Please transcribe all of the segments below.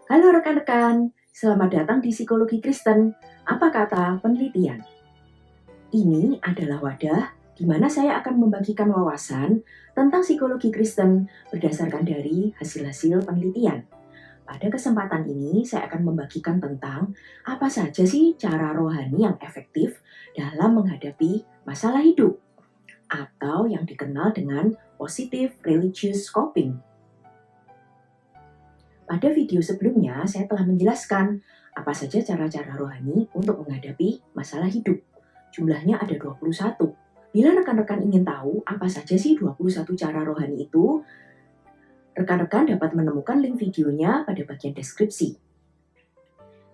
Halo rekan-rekan, selamat datang di Psikologi Kristen. Apa kata penelitian? Ini adalah wadah di mana saya akan membagikan wawasan tentang psikologi Kristen berdasarkan dari hasil-hasil penelitian. Pada kesempatan ini, saya akan membagikan tentang apa saja sih cara rohani yang efektif dalam menghadapi masalah hidup, atau yang dikenal dengan positive religious coping. Pada video sebelumnya, saya telah menjelaskan apa saja cara-cara rohani untuk menghadapi masalah hidup. Jumlahnya ada 21. Bila rekan-rekan ingin tahu apa saja sih 21 cara rohani itu, rekan-rekan dapat menemukan link videonya pada bagian deskripsi.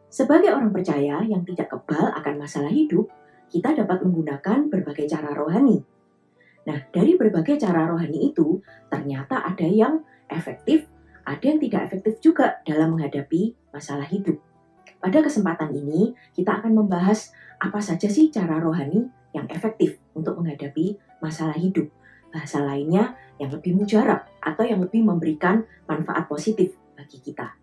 Sebagai orang percaya yang tidak kebal akan masalah hidup, kita dapat menggunakan berbagai cara rohani. Nah, dari berbagai cara rohani itu, ternyata ada yang efektif, ada yang tidak efektif juga dalam menghadapi masalah hidup. Pada kesempatan ini, kita akan membahas apa saja sih cara rohani yang efektif untuk menghadapi masalah hidup. Bahasa lainnya yang lebih mujarab atau yang lebih memberikan manfaat positif bagi kita.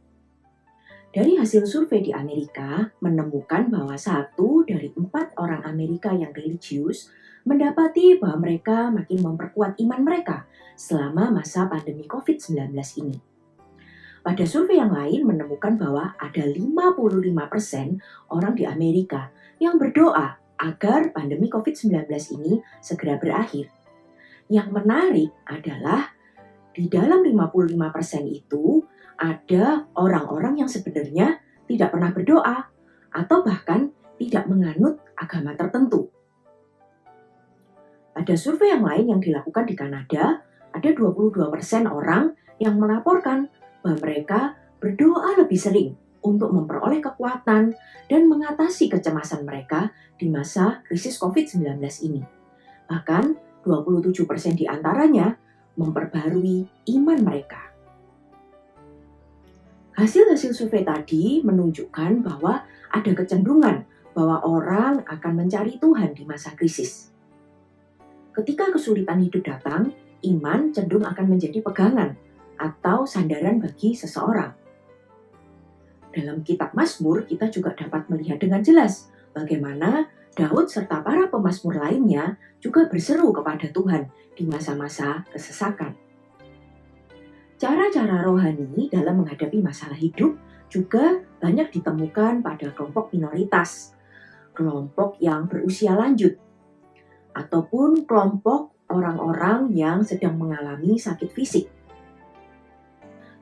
Dari hasil survei di Amerika, menemukan bahwa 1 dari 4 orang Amerika yang religius mendapati bahwa mereka makin memperkuat iman mereka selama masa pandemi COVID-19 ini. Pada survei yang lain menemukan bahwa ada 55% orang di Amerika yang berdoa agar pandemi COVID-19 ini segera berakhir. Yang menarik adalah di dalam 55% itu ada orang-orang yang sebenarnya tidak pernah berdoa atau bahkan tidak menganut agama tertentu. Pada survei yang lain yang dilakukan di Kanada, ada 22% orang yang melaporkan bahwa mereka berdoa lebih sering untuk memperoleh kekuatan dan mengatasi kecemasan mereka di masa krisis COVID-19 ini. Bahkan 27% di antaranya memperbarui iman mereka. Hasil-hasil survei tadi menunjukkan bahwa ada kecenderungan bahwa orang akan mencari Tuhan di masa krisis. Ketika kesulitan hidup datang, iman cenderung akan menjadi pegangan atau sandaran bagi seseorang. Dalam kitab Mazmur, kita juga dapat melihat dengan jelas bagaimana Daud serta para pemazmur lainnya juga berseru kepada Tuhan di masa-masa kesesakan. Cara-cara rohani dalam menghadapi masalah hidup juga banyak ditemukan pada kelompok minoritas, kelompok yang berusia lanjut, ataupun kelompok orang-orang yang sedang mengalami sakit fisik.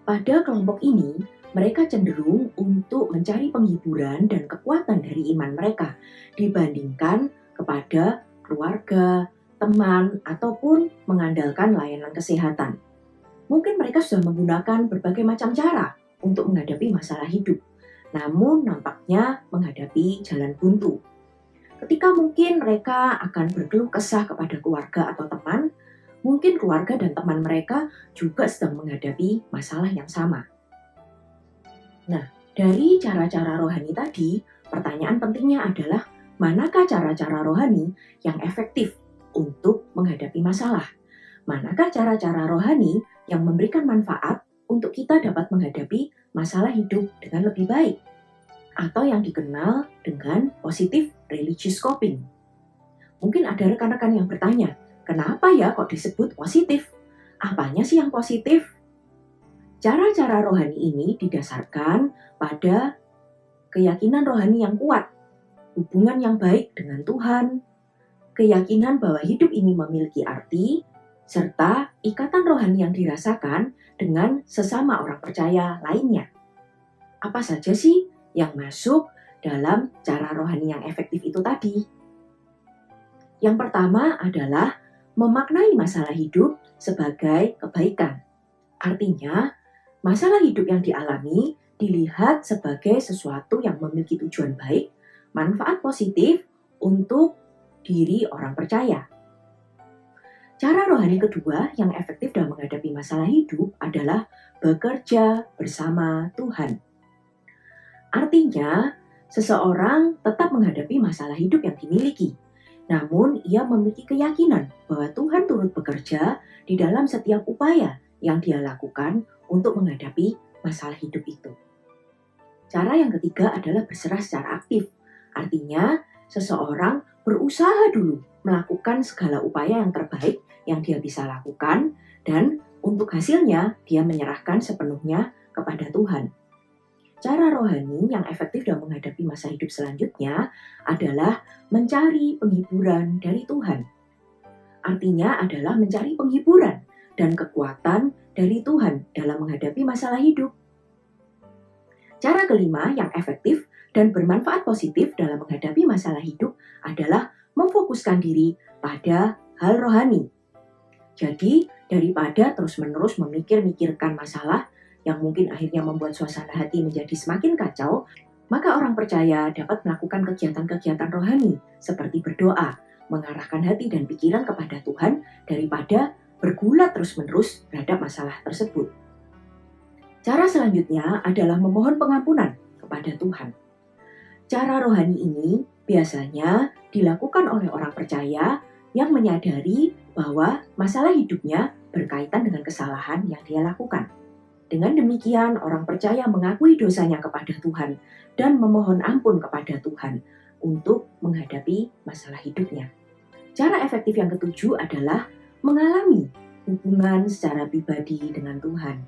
Pada kelompok ini, mereka cenderung untuk mencari penghiburan dan kekuatan dari iman mereka dibandingkan kepada keluarga, teman, ataupun mengandalkan layanan kesehatan. Mungkin mereka sudah menggunakan berbagai macam cara untuk menghadapi masalah hidup, namun nampaknya menghadapi jalan buntu. Ketika mungkin mereka akan berkeluh kesah kepada keluarga atau teman, mungkin keluarga dan teman mereka juga sedang menghadapi masalah yang sama. Nah, dari cara-cara rohani tadi, pertanyaan pentingnya adalah manakah cara-cara rohani yang efektif untuk menghadapi masalah? Manakah cara-cara rohani yang memberikan manfaat untuk kita dapat menghadapi masalah hidup dengan lebih baik? Atau yang dikenal dengan positive religious coping. Mungkin ada rekan-rekan yang bertanya, kenapa ya kok disebut positif? Apanya sih yang positif? Cara-cara rohani ini didasarkan pada keyakinan rohani yang kuat, hubungan yang baik dengan Tuhan, keyakinan bahwa hidup ini memiliki arti, serta ikatan rohani yang dirasakan dengan sesama orang percaya lainnya. Apa saja sih yang masuk dalam cara rohani yang efektif itu tadi? Yang pertama adalah memaknai masalah hidup sebagai kebaikan. Artinya, masalah hidup yang dialami dilihat sebagai sesuatu yang memiliki tujuan baik, manfaat positif untuk diri orang percaya. Cara rohani kedua yang efektif dalam menghadapi masalah hidup adalah bekerja bersama Tuhan. Artinya, seseorang tetap menghadapi masalah hidup yang dimiliki, namun ia memiliki keyakinan bahwa Tuhan turut bekerja di dalam setiap upaya yang dia lakukan untuk menghadapi masalah hidup itu. Cara yang ketiga adalah berserah secara aktif. Artinya, seseorang berusaha dulu melakukan segala upaya yang terbaik yang dia bisa lakukan dan untuk hasilnya dia menyerahkan sepenuhnya kepada Tuhan. Cara rohani yang efektif dalam menghadapi masa hidup selanjutnya adalah mencari penghiburan dari Tuhan. Artinya adalah mencari penghiburan dan kekuatan dari Tuhan dalam menghadapi masalah hidup. Cara kelima yang efektif dan bermanfaat positif dalam menghadapi masalah hidup adalah memfokuskan diri pada hal rohani. Jadi, daripada terus-menerus memikir-mikirkan masalah yang mungkin akhirnya membuat suasana hati menjadi semakin kacau, maka orang percaya dapat melakukan kegiatan-kegiatan rohani seperti berdoa, mengarahkan hati dan pikiran kepada Tuhan daripada bergulat terus-menerus terhadap masalah tersebut. Cara selanjutnya adalah memohon pengampunan kepada Tuhan. Cara rohani ini biasanya dilakukan oleh orang percaya yang menyadari bahwa masalah hidupnya berkaitan dengan kesalahan yang dia lakukan. Dengan demikian, orang percaya mengakui dosanya kepada Tuhan dan memohon ampun kepada Tuhan untuk menghadapi masalah hidupnya. Cara efektif yang ketujuh adalah mengalami hubungan secara pribadi dengan Tuhan.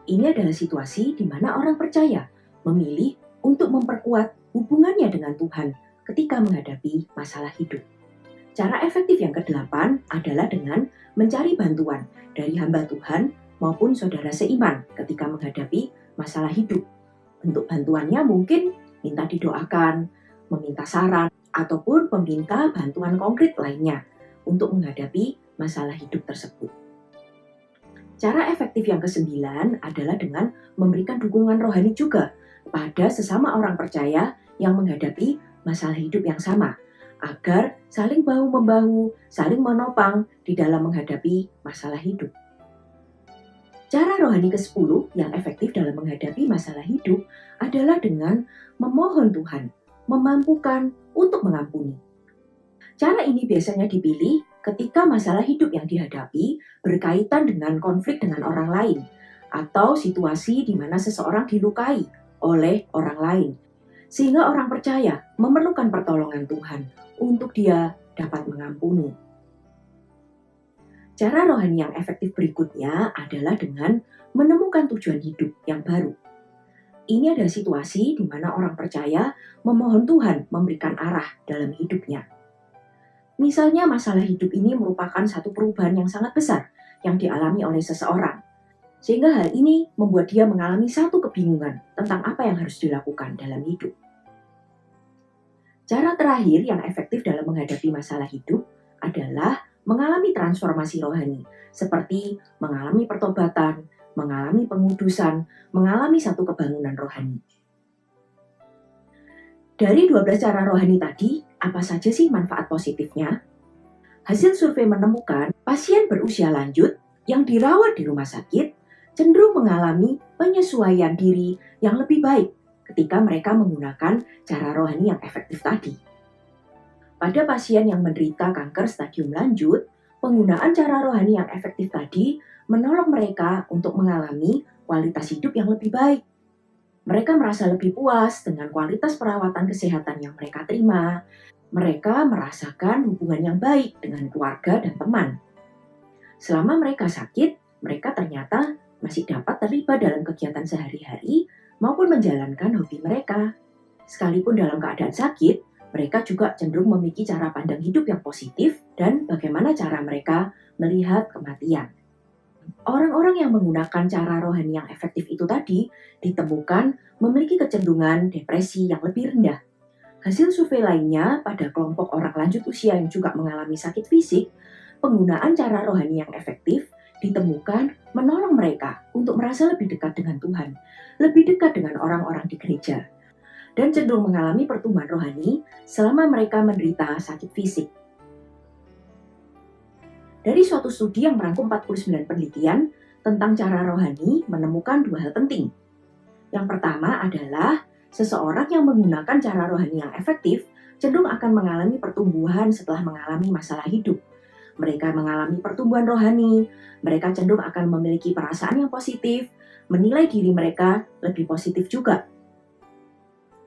Ini adalah situasi di mana orang percaya memilih untuk memperkuat hubungannya dengan Tuhan ketika menghadapi masalah hidup. Cara efektif yang kedelapan adalah dengan mencari bantuan dari hamba Tuhan maupun saudara seiman ketika menghadapi masalah hidup. Bentuk bantuannya mungkin minta didoakan, meminta saran, ataupun meminta bantuan konkret lainnya untuk menghadapi masalah hidup tersebut. Cara efektif yang kesembilan adalah dengan memberikan dukungan rohani juga pada sesama orang percaya yang menghadapi masalah hidup yang sama, agar saling bahu-membahu, saling menopang di dalam menghadapi masalah hidup. Cara rohani ke-10 yang efektif dalam menghadapi masalah hidup adalah dengan memohon Tuhan, memampukan untuk mengampuni. Cara ini biasanya dipilih ketika masalah hidup yang dihadapi berkaitan dengan konflik dengan orang lain atau situasi di mana seseorang dilukai oleh orang lain, sehingga orang percaya memerlukan pertolongan Tuhan untuk dia dapat mengampuni. Cara rohani yang efektif berikutnya adalah dengan menemukan tujuan hidup yang baru. Ini adalah situasi di mana orang percaya memohon Tuhan memberikan arah dalam hidupnya. Misalnya masalah hidup ini merupakan satu perubahan yang sangat besar yang dialami oleh seseorang. Sehingga hal ini membuat dia mengalami satu kebingungan tentang apa yang harus dilakukan dalam hidup. Cara terakhir yang efektif dalam menghadapi masalah hidup adalah mengalami transformasi rohani, seperti mengalami pertobatan, mengalami pengudusan, mengalami satu kebangunan rohani. Dari 12 cara rohani tadi, apa saja sih manfaat positifnya? Hasil survei menemukan pasien berusia lanjut yang dirawat di rumah sakit cenderung mengalami penyesuaian diri yang lebih baik ketika mereka menggunakan cara rohani yang efektif tadi. Pada pasien yang menderita kanker stadium lanjut, penggunaan cara rohani yang efektif tadi menolong mereka untuk mengalami kualitas hidup yang lebih baik. Mereka merasa lebih puas dengan kualitas perawatan kesehatan yang mereka terima. Mereka merasakan hubungan yang baik dengan keluarga dan teman. Selama mereka sakit, mereka ternyata masih dapat terlibat dalam kegiatan sehari-hari maupun menjalankan hobi mereka. Sekalipun dalam keadaan sakit, mereka juga cenderung memiliki cara pandang hidup yang positif dan bagaimana cara mereka melihat kematian. Orang-orang yang menggunakan cara rohani yang efektif itu tadi ditemukan memiliki kecenderungan depresi yang lebih rendah. Hasil survei lainnya pada kelompok orang lanjut usia yang juga mengalami sakit fisik, penggunaan cara rohani yang efektif ditemukan menolong mereka untuk merasa lebih dekat dengan Tuhan, lebih dekat dengan orang-orang di gereja, dan cenderung mengalami pertumbuhan rohani selama mereka menderita sakit fisik. Dari suatu studi yang merangkum 49 penelitian tentang cara rohani menemukan dua hal penting. Yang pertama adalah seseorang yang menggunakan cara rohani yang efektif cenderung akan mengalami pertumbuhan setelah mengalami masalah hidup. Mereka mengalami pertumbuhan rohani, mereka cenderung akan memiliki perasaan yang positif, menilai diri mereka lebih positif juga.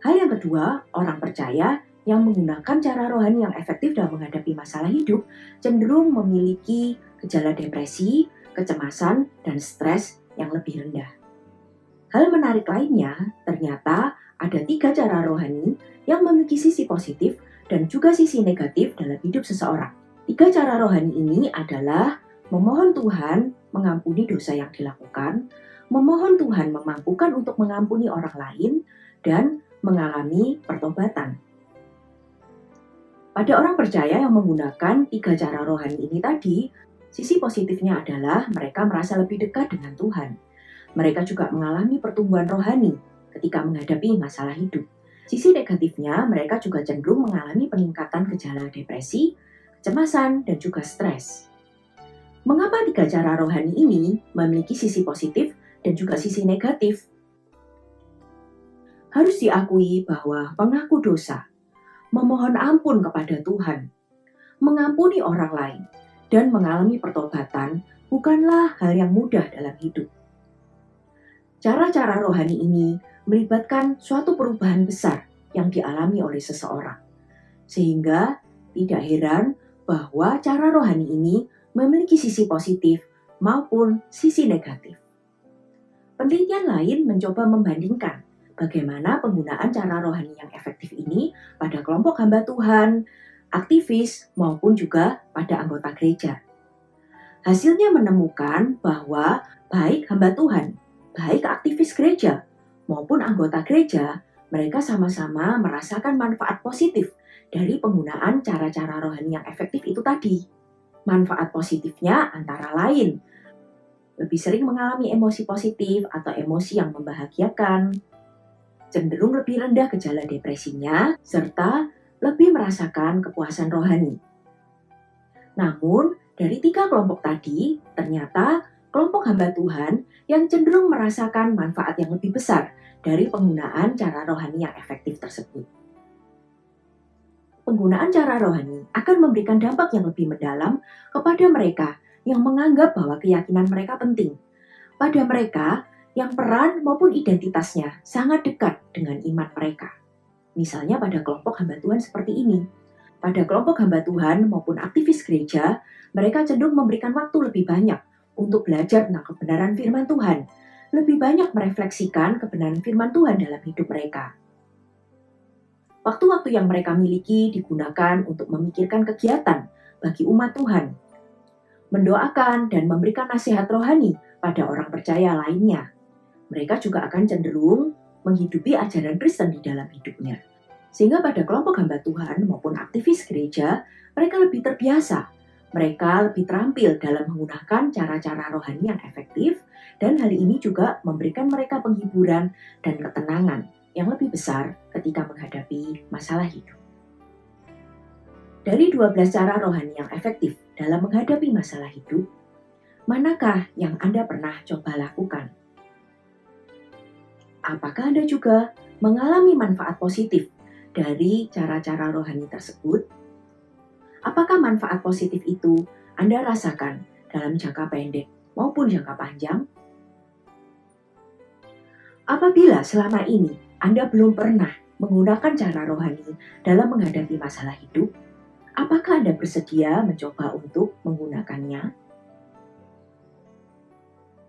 Hal yang kedua, orang percaya yang menggunakan cara rohani yang efektif dalam menghadapi masalah hidup cenderung memiliki gejala depresi, kecemasan, dan stres yang lebih rendah. Hal menarik lainnya, ternyata ada 3 cara rohani yang memiliki sisi positif dan juga sisi negatif dalam hidup seseorang. 3 cara rohani ini adalah memohon Tuhan mengampuni dosa yang dilakukan, memohon Tuhan memampukan untuk mengampuni orang lain, dan mengalami pertobatan. Pada orang percaya yang menggunakan 3 cara rohani ini tadi, sisi positifnya adalah mereka merasa lebih dekat dengan Tuhan. Mereka juga mengalami pertumbuhan rohani ketika menghadapi masalah hidup. Sisi negatifnya, mereka juga cenderung mengalami peningkatan gejala depresi, kecemasan, dan juga stres. Mengapa 3 cara rohani ini memiliki sisi positif dan juga sisi negatif? Harus diakui bahwa pengaku dosa, memohon ampun kepada Tuhan, mengampuni orang lain, dan mengalami pertobatan bukanlah hal yang mudah dalam hidup. Cara-cara rohani ini melibatkan suatu perubahan besar yang dialami oleh seseorang. Sehingga tidak heran bahwa cara rohani ini memiliki sisi positif maupun sisi negatif. Penelitian lain mencoba membandingkan bagaimana penggunaan cara rohani yang efektif ini pada kelompok hamba Tuhan, aktivis, maupun juga pada anggota gereja. Hasilnya menemukan bahwa baik hamba Tuhan, baik aktivis gereja, maupun anggota gereja, mereka sama-sama merasakan manfaat positif dari penggunaan cara-cara rohani yang efektif itu tadi. Manfaat positifnya antara lain, lebih sering mengalami emosi positif atau emosi yang membahagiakan, cenderung lebih rendah gejala depresinya, serta lebih merasakan kepuasan rohani. Namun, dari 3 kelompok tadi, ternyata kelompok hamba Tuhan yang cenderung merasakan manfaat yang lebih besar dari penggunaan cara rohani yang efektif tersebut. Penggunaan cara rohani akan memberikan dampak yang lebih mendalam kepada mereka yang menganggap bahwa keyakinan mereka penting. Pada mereka yang peran maupun identitasnya sangat dekat dengan iman mereka. Misalnya pada kelompok hamba Tuhan seperti ini. Pada kelompok hamba Tuhan maupun aktivis gereja, mereka cenderung memberikan waktu lebih banyak untuk belajar tentang kebenaran firman Tuhan, lebih banyak merefleksikan kebenaran firman Tuhan dalam hidup mereka. Waktu-waktu yang mereka miliki digunakan untuk memikirkan kegiatan bagi umat Tuhan, mendoakan dan memberikan nasihat rohani pada orang percaya lainnya. Mereka juga akan cenderung menghidupi ajaran Kristen di dalam hidupnya. Sehingga pada kelompok hamba Tuhan maupun aktivis gereja, mereka lebih terbiasa. Mereka lebih terampil dalam menggunakan cara-cara rohani yang efektif, dan hal ini juga memberikan mereka penghiburan dan ketenangan yang lebih besar ketika menghadapi masalah hidup. Dari 12 cara rohani yang efektif dalam menghadapi masalah hidup, manakah yang Anda pernah coba lakukan? Apakah Anda juga mengalami manfaat positif dari cara-cara rohani tersebut? Apakah manfaat positif itu Anda rasakan dalam jangka pendek maupun jangka panjang? Apabila selama ini Anda belum pernah menggunakan cara rohani dalam menghadapi masalah hidup, apakah Anda bersedia mencoba untuk menggunakannya?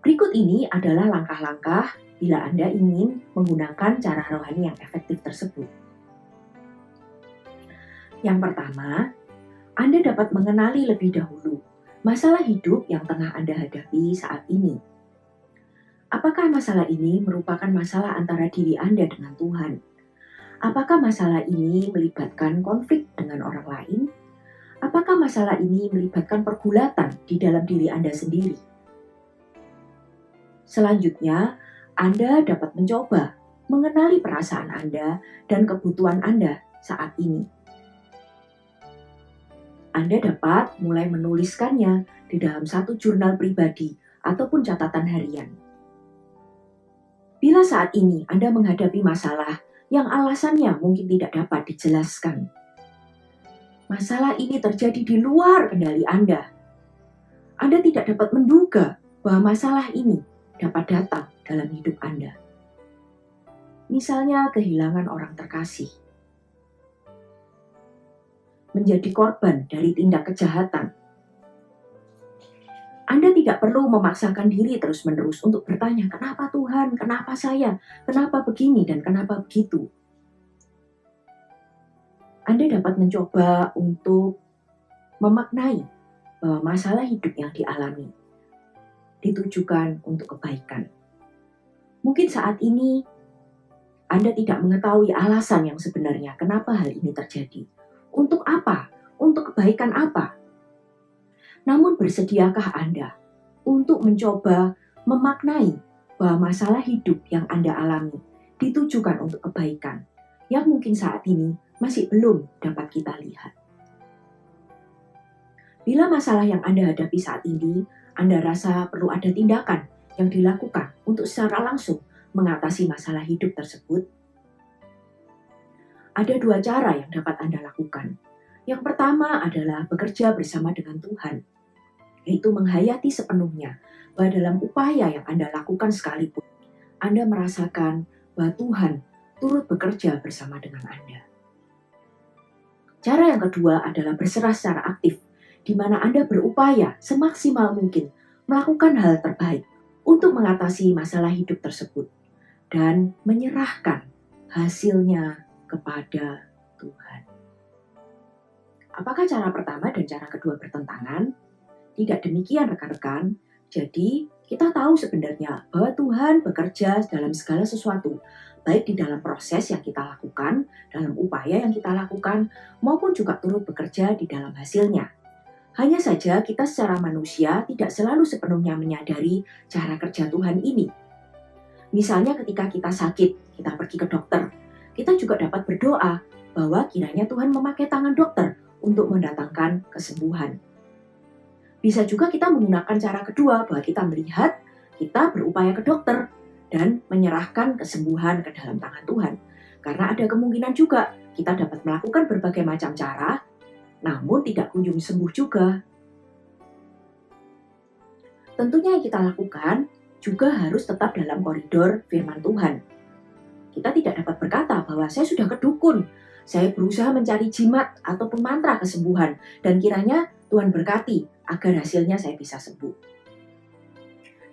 Berikut ini adalah langkah-langkah bila Anda ingin menggunakan cara rohani yang efektif tersebut. Yang pertama, Anda dapat mengenali lebih dahulu masalah hidup yang tengah Anda hadapi saat ini. Apakah masalah ini merupakan masalah antara diri Anda dengan Tuhan? Apakah masalah ini melibatkan konflik dengan orang lain? Apakah masalah ini melibatkan pergulatan di dalam diri Anda sendiri? Selanjutnya, Anda dapat mencoba mengenali perasaan Anda dan kebutuhan Anda saat ini. Anda dapat mulai menuliskannya di dalam satu jurnal pribadi ataupun catatan harian. Bila saat ini Anda menghadapi masalah yang alasannya mungkin tidak dapat dijelaskan, masalah ini terjadi di luar kendali Anda. Anda tidak dapat menduga bahwa masalah ini dapat datang dalam hidup Anda. Misalnya kehilangan orang terkasih, menjadi korban dari tindak kejahatan. Anda tidak perlu memaksakan diri terus-menerus untuk bertanya, kenapa Tuhan, kenapa saya, kenapa begini dan kenapa begitu. Anda dapat mencoba untuk memaknai bahwa masalah hidup yang dialami ditujukan untuk kebaikan. Mungkin saat ini Anda tidak mengetahui alasan yang sebenarnya kenapa hal ini terjadi. Untuk apa? Untuk kebaikan apa? Namun bersediakah Anda untuk mencoba memaknai bahwa masalah hidup yang Anda alami ditujukan untuk kebaikan yang mungkin saat ini masih belum dapat kita lihat. Bila masalah yang Anda hadapi saat ini, Anda rasa perlu ada tindakan yang dilakukan untuk secara langsung mengatasi masalah hidup tersebut, ada dua cara yang dapat Anda lakukan. Yang pertama adalah bekerja bersama dengan Tuhan, yaitu menghayati sepenuhnya bahwa dalam upaya yang Anda lakukan sekalipun, Anda merasakan bahwa Tuhan turut bekerja bersama dengan Anda. Cara yang kedua adalah berserah secara aktif, di mana Anda berupaya semaksimal mungkin melakukan hal terbaik untuk mengatasi masalah hidup tersebut dan menyerahkan hasilnya kepada Tuhan. Apakah cara pertama dan cara kedua bertentangan? Tidak demikian rekan-rekan. Jadi kita tahu sebenarnya bahwa Tuhan bekerja dalam segala sesuatu, baik di dalam proses yang kita lakukan, dalam upaya yang kita lakukan, maupun juga turut bekerja di dalam hasilnya. Hanya saja kita secara manusia tidak selalu sepenuhnya menyadari cara kerja Tuhan ini. Misalnya ketika kita sakit, kita pergi ke dokter, kita juga dapat berdoa bahwa kiranya Tuhan memakai tangan dokter untuk mendatangkan kesembuhan. Bisa juga kita menggunakan cara kedua bahwa kita melihat, kita berupaya ke dokter dan menyerahkan kesembuhan ke dalam tangan Tuhan. Karena ada kemungkinan juga kita dapat melakukan berbagai macam cara, namun tidak kunjung sembuh juga. Tentunya yang kita lakukan juga harus tetap dalam koridor firman Tuhan. Kita tidak dapat berkata bahwa saya sudah ke dukun, saya berusaha mencari jimat ataupun mantra kesembuhan, dan kiranya Tuhan berkati agar hasilnya saya bisa sembuh.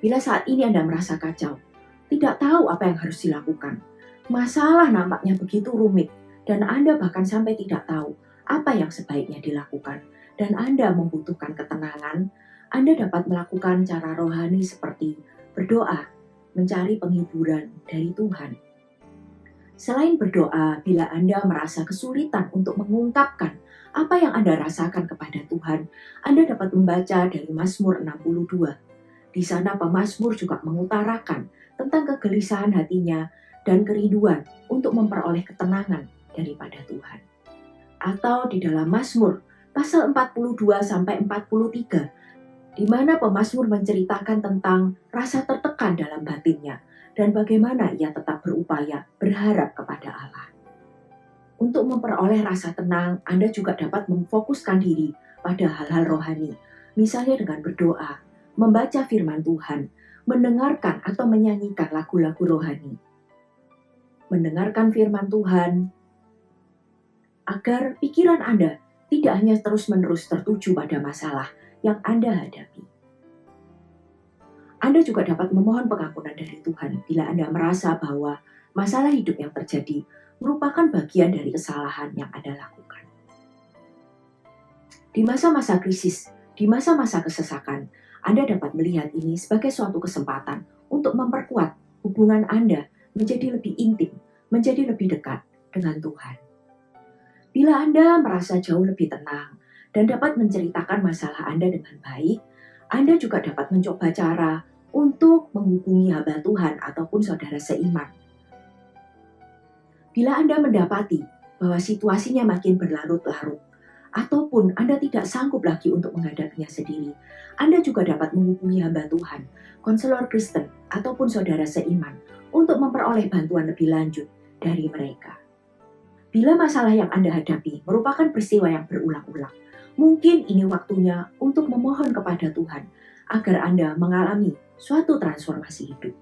Bila saat ini Anda merasa kacau, tidak tahu apa yang harus dilakukan, masalah nampaknya begitu rumit, dan Anda bahkan sampai tidak tahu apa yang sebaiknya dilakukan, dan Anda membutuhkan ketenangan, Anda dapat melakukan cara rohani seperti berdoa, mencari penghiburan dari Tuhan. Selain berdoa, bila Anda merasa kesulitan untuk mengungkapkan apa yang Anda rasakan kepada Tuhan, Anda dapat membaca dari Mazmur 62. Di sana pemazmur juga mengutarakan tentang kegelisahan hatinya dan kerinduan untuk memperoleh ketenangan daripada Tuhan. Atau di dalam Mazmur pasal 42-43, di mana pemazmur menceritakan tentang rasa tertekan dalam batinnya dan bagaimana ia tetap berupaya berharap kepada Allah. Untuk memperoleh rasa tenang, Anda juga dapat memfokuskan diri pada hal-hal rohani, misalnya dengan berdoa, membaca firman Tuhan, mendengarkan atau menyanyikan lagu-lagu rohani. Mendengarkan firman Tuhan, agar pikiran Anda tidak hanya terus-menerus tertuju pada masalah yang Anda hadapi. Anda juga dapat memohon pengampunan dari Tuhan bila Anda merasa bahwa masalah hidup yang terjadi merupakan bagian dari kesalahan yang Anda lakukan. Di masa-masa krisis, di masa-masa kesesakan, Anda dapat melihat ini sebagai suatu kesempatan untuk memperkuat hubungan Anda menjadi lebih intim, menjadi lebih dekat dengan Tuhan. Bila Anda merasa jauh lebih tenang dan dapat menceritakan masalah Anda dengan baik, Anda juga dapat mencoba cara untuk menghubungi hamba Tuhan ataupun saudara seiman. Bila Anda mendapati bahwa situasinya makin berlarut-larut, ataupun Anda tidak sanggup lagi untuk menghadapinya sendiri, Anda juga dapat menghubungi hamba Tuhan, konselor Kristen, ataupun saudara seiman untuk memperoleh bantuan lebih lanjut dari mereka. Bila masalah yang Anda hadapi merupakan peristiwa yang berulang-ulang, mungkin ini waktunya untuk memohon kepada Tuhan agar Anda mengalami suatu transformasi hidup.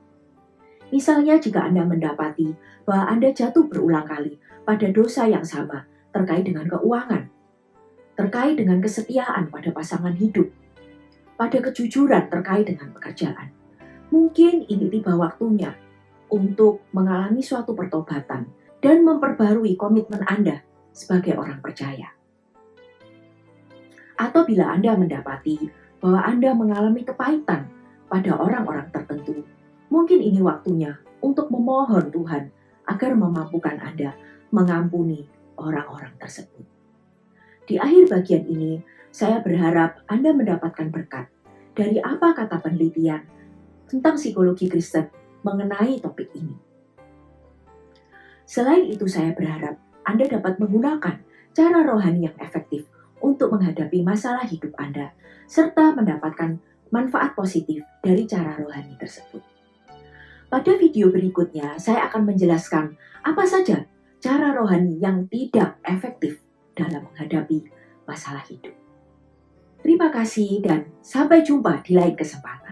Misalnya jika Anda mendapati bahwa Anda jatuh berulang kali pada dosa yang sama terkait dengan keuangan, terkait dengan kesetiaan pada pasangan hidup, pada kejujuran terkait dengan pekerjaan. Mungkin ini tiba waktunya untuk mengalami suatu pertobatan dan memperbarui komitmen Anda sebagai orang percaya. Atau bila Anda mendapati bahwa Anda mengalami kepahitan pada orang-orang tertentu, mungkin ini waktunya untuk memohon Tuhan agar memampukan Anda mengampuni orang-orang tersebut. Di akhir bagian ini, saya berharap Anda mendapatkan berkat dari apa kata penelitian tentang psikologi Kristen mengenai topik ini. Selain itu, saya berharap Anda dapat menggunakan cara rohani yang efektif untuk menghadapi masalah hidup Anda, serta mendapatkan manfaat positif dari cara rohani tersebut. Pada video berikutnya, saya akan menjelaskan apa saja cara rohani yang tidak efektif dalam menghadapi masalah hidup. Terima kasih dan sampai jumpa di lain kesempatan.